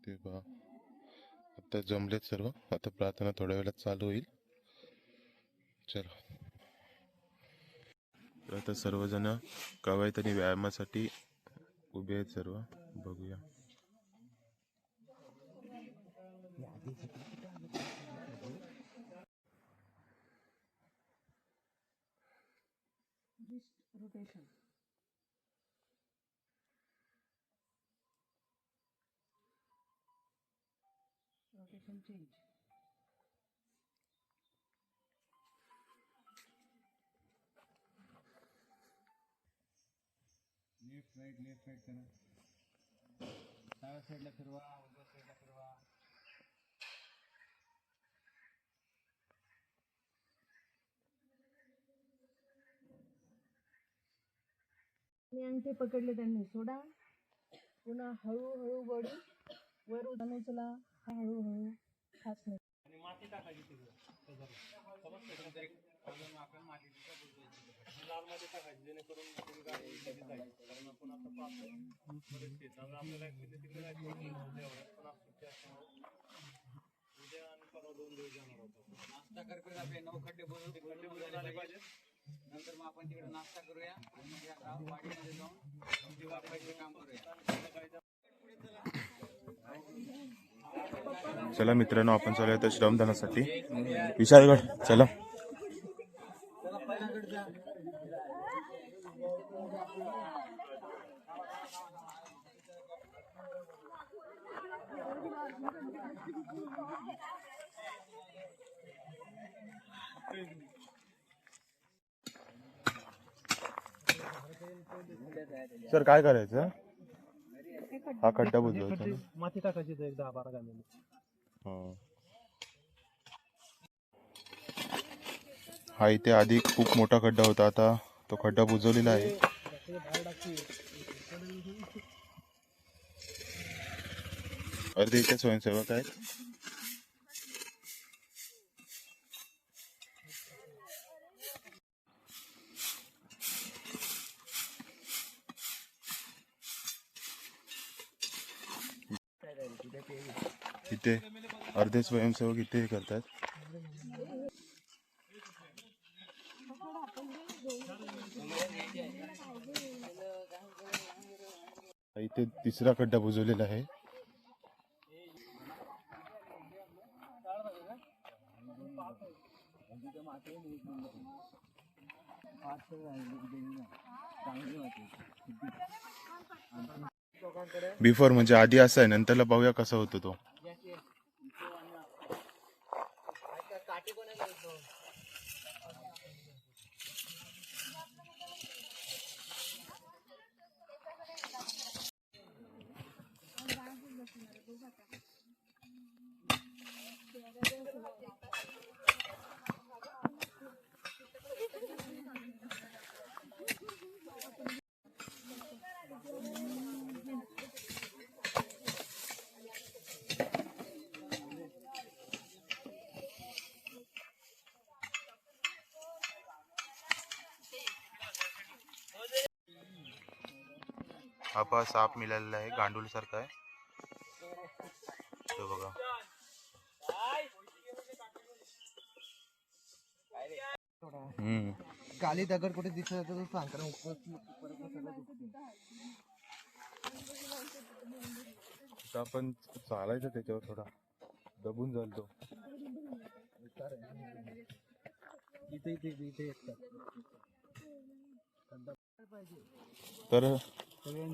ते पहा आता जमलेत सर्व. आता प्रार्थना थोड्या वेळात चालू होईल. चला तर आता सर्वजण कवायत आणि व्यायामासाठी उभे आहेत सर्व. बघूया. Rotation change. लेफ्ट राइट करा. डाव्या साईडला फिरवा, उजव्या साईडला फिरवा. अंगठे पकडले त्यांनी सोडा. पुन्हा हळूहळू बॉडी वर उचला. हळूहळू खास नाही. आणि माती टाकायची तिकडे आपण माती लाल माती टाकायची जेणेकरून गाडी जाईल. कारण आपण आता पाहतो आपल्याला तिकडे जायचं उद्या आणि परवा 2 दिवस जाणार होतो. नाश्ता करतो आपले 9 खड्डे बुजवले पाहिजे. नंतर मग आपण तिकडे नाश्ता करूया आणि मग या वाडीमध्ये जाऊन वापरायचे काम करूया. चला मित्रांनो, आपण चालू आहे श्रमदानासाठी विशाळगड. चला सर काय करायचं? हा खड्डा बुजवायचा, माती टाकायची 10-12 गाणी. हा इथे आधी खूप मोठा खड्डा होता, आता तो खड्डा बुजवलेला आहे. अर्धे इथे स्वयंसेवक आहेत. इथे अर्धे स्वयंसेवक इथे करतात. इथे तिसरा खड्डा बुजवलेला आहे. बिफोर म्हणजे आधी असा आहे, नंतरला पाहूया कसा होतो तो. हा पहा साप मिळालेला आहे, गांडूळ सारखा आहे तो बघा. काली दगड कुठे दिसत तो सांगता. आपण चालायचं त्याच्यावर, थोडा दबून जाईल तो. तर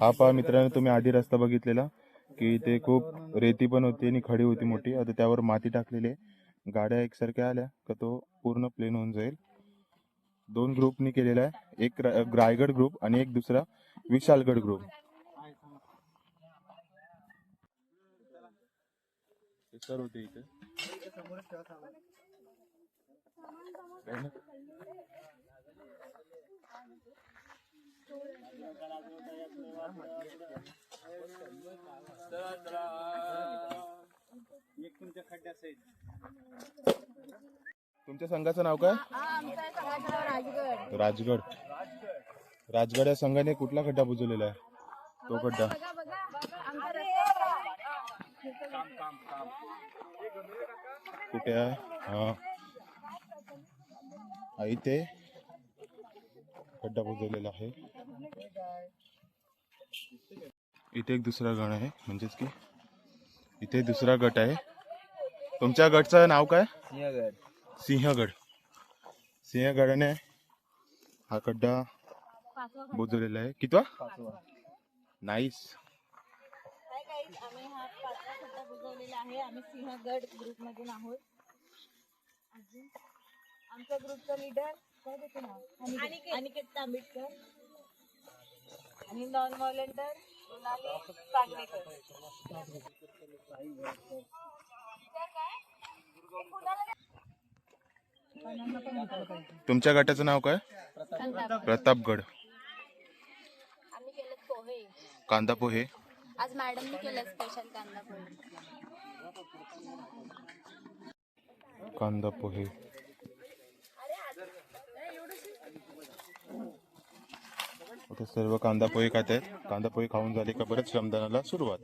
हा पहा मित्रांनो, तुम्ही आधी रस्ता बघितलेला की ते खूप रेती पण होती आणि खडी होती मोठी. आता त्यावर माती टाकलेली आहे. गाड्या एकसारख्या आल्या का तो पूर्ण प्लेन होऊन जाईल. 2 ग्रुपनी केलेला आहे, एक रायगड ग्रुप आणि एक दुसरा विशालगड ग्रुप. सर होते इथे. तुमच्या संघाचं नाव काय? राजगड. राजगड या संघाने कुठला खड्डा बुजवलेला आहे? तो खड्डा कुठे आहे? हा इथे खड्डा बुजवलेला आहे. इथे एक दुसरा गण आहे, म्हणजेच की इथे दुसरा गट आहे. तुमच्या गटचं नाव काय? सिंहगड. सिंहगडाने हा खड्डा बुजवलेला आहे. कितवा? नाईस. हाय गाईज, आम्ही हा 5वा खड्डा बुजवलेला आहे. आम्ही सिंहगड ग्रुप मधून आहोत. अजून आमच्या ग्रुपचा लीडर काय त्याचं नाव? अनिकेत तांबिटकर आणि नॉन व्हॉलेंटर सोनाली सागवेकर. तुमच्या गटाचं नाव काय? प्रतापगड. आम्ही केलं पोहे. कांदा पोहे. आज मॅडमनी केलं स्पेशल कांदा पोहे. कांदा पोहे. आता सर्व कांदा पोहे खात आहेत. कांदा पोहे खाऊन झाले का परत श्रमदानाला सुरुवात.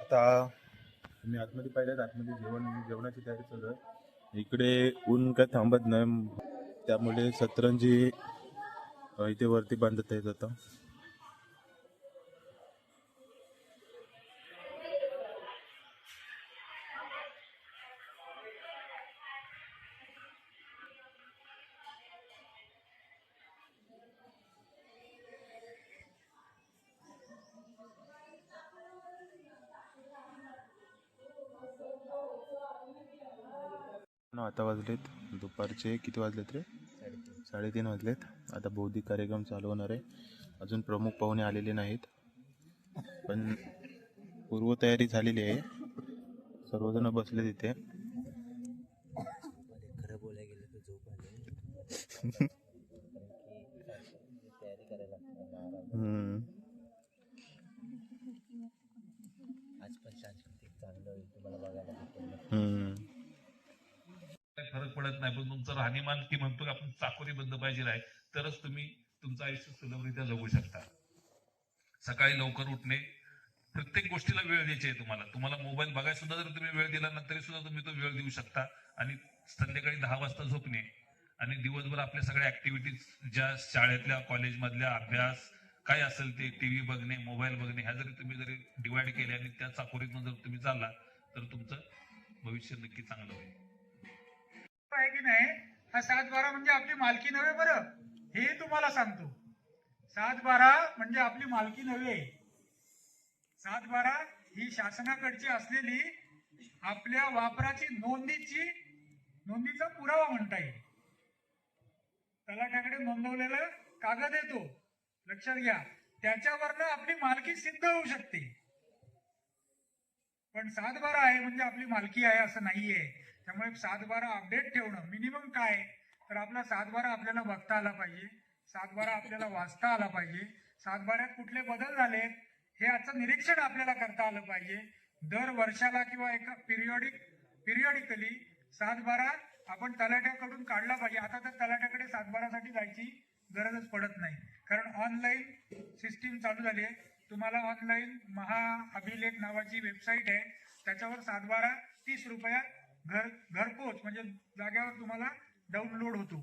आता तुम्ही आतमध्ये पाहिल्यात, आतमध्ये जेवणाची तयारी चालू आहे. इकडे ऊन काय थांबत नाही, त्यामुळे सतरंजी इथे वरती बांधत आहेत. आता आता वाजलेत दुपारचे किती वाजलेत रे? 3:30 वाजलेत. आता बौद्धिक कार्यक्रम चालू होणार आहे. अजून प्रमुख पाहुणे आलेले नाहीत, पण पूर्वतयारी झालेली आहे. सर्वजण बसले तिथे. खरं बोलायला गेलं तर झोप आली. तयारी करायला आज पण सांस्कृतिक चांगलं होईल, तुम्हाला बघायला भेटेल. फरक पडत नाही, पण तुमचं राहणीमान की म्हणतो की आपण चाकोरीबद्ध पाहिजे आहे, तरच तुम्ही तुमचं आयुष्य सुलभरित्या जगू शकता. सकाळी लवकर उठणे, प्रत्येक गोष्टीला वेळ द्यायची आहे. तुम्हाला मोबाईल बघायला सुद्धा जर तुम्ही वेळ दिला ना तरी सुद्धा तुम्ही तो वेळ देऊ शकता. आणि संध्याकाळी 10 वाजता झोपणे आणि दिवसभर आपल्या सगळ्या ऍक्टिव्हिटीज ज्या शाळेतल्या कॉलेजमधल्या अभ्यास काय असेल ते टीव्ही बघणे, मोबाईल बघणे, ह्या जरी डिवाइड केले आणि त्या चाकोरीतून जर तुम्ही चालला तर तुमचं भविष्य नक्की चांगलं होईल. आहे की नाही? हा 7/12 म्हणजे आपली मालकी नव्हे. बरं, हे तुम्हाला सांगतो, 7/12 म्हणजे आपली मालकी नव्हे. 7/12 ही शासनाकडची असलेली आपल्या वापराची नोंदीचा पुरावा म्हणता येईल. तलाठ्याकडे नोंदवलेला कागद येतो, लक्षात घ्या. त्याच्यावरनं आपली मालकी सिद्ध होऊ शकते. पण 7/12 आहे म्हणजे आपली मालकी आहे असं नाहीये. त्यामुळे 7/12 अपडेट ठेवणं मिनिमम काय तर आपला 7/12 आपल्याला बघता आला पाहिजे, 7/12 आपल्याला वाचता आला पाहिजे, 7/12 कुठले बदल झालेत हे याचं निरीक्षण आपल्याला करता आलं पाहिजे. दर वर्षाला किंवा एका पिरियडिकली 7/12 आपण तलाठ्याकडून काढला पाहिजे. आता तर तलाठ्याकडे 7/12 साठी जायची गरजच पडत नाही, कारण ऑनलाईन सिस्टीम चालू झाली आहे. तुम्हाला ऑनलाईन महाअभिलेख नावाची वेबसाईट आहे, त्याच्यावर 7/12 30 रुपयात घरपोच म्हणजे जाग्यावर तुम्हाला डाउनलोड होतो.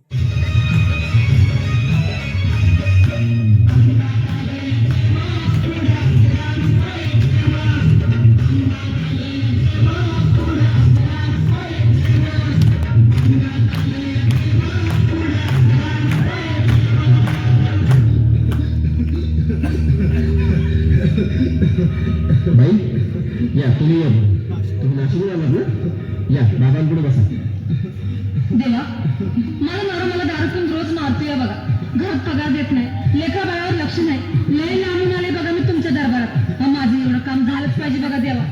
बाई या, तुम्ही नाशिकला आलात ना? या बाबांकडे बसा. देवा मला नवरा मला दारू पिऊन रोज मारतोय बघा. घरात पगार देत नाही, लेखा बाळावर लक्ष नाही. लय लांबून आले बघा मी तुमच्या दरबारात. माझं एवढं काम झालंच पाहिजे बघा देवा.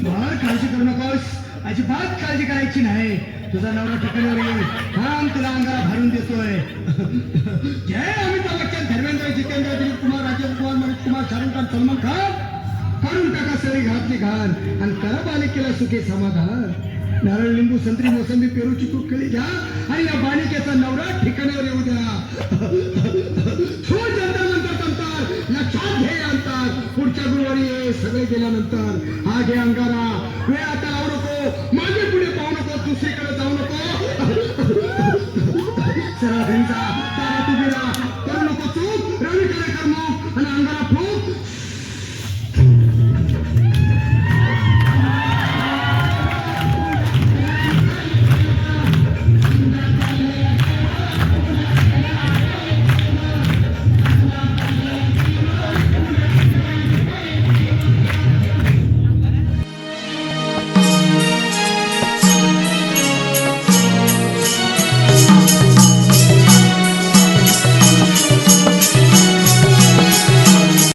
फार काळजी करू नकोस, अजिबात काळजी करायची नाही. तुझा नवरा ठिकाणावर येईल, थांब तुला अंगाला भरून देतोय. जय अमिताभ बच्चन, धर्मेंद्र, जितेंद्र, दिलीप कुमार, राजेश कुमार, मनोज कुमार, शाहरुख खान, सलमान खान. काढून टाका सगळी घरातली घाण आणि करा बालिकेला सुखे समाधान. नारळ, लिंबू, संत्री, मोसंबी, पेरू, चिकू, केळी घ्या आणि या बालिकेचा नवरा ठिकाणावर येऊ द्या. हो जंतर मंतर तंतर, लक्षात घे अंतर. पुढच्या गुरुवारी ये, सगळे गेल्यानंतर. हा घे अंगारा, वेळ आता लावू नको, मागे पुढे पाहू नको, दुसरीकडे जाऊ नको. सरळ घरी जा, तारा तू गेला, करू नको चूक, रवी करे कर्म आणि अंगारा फूक.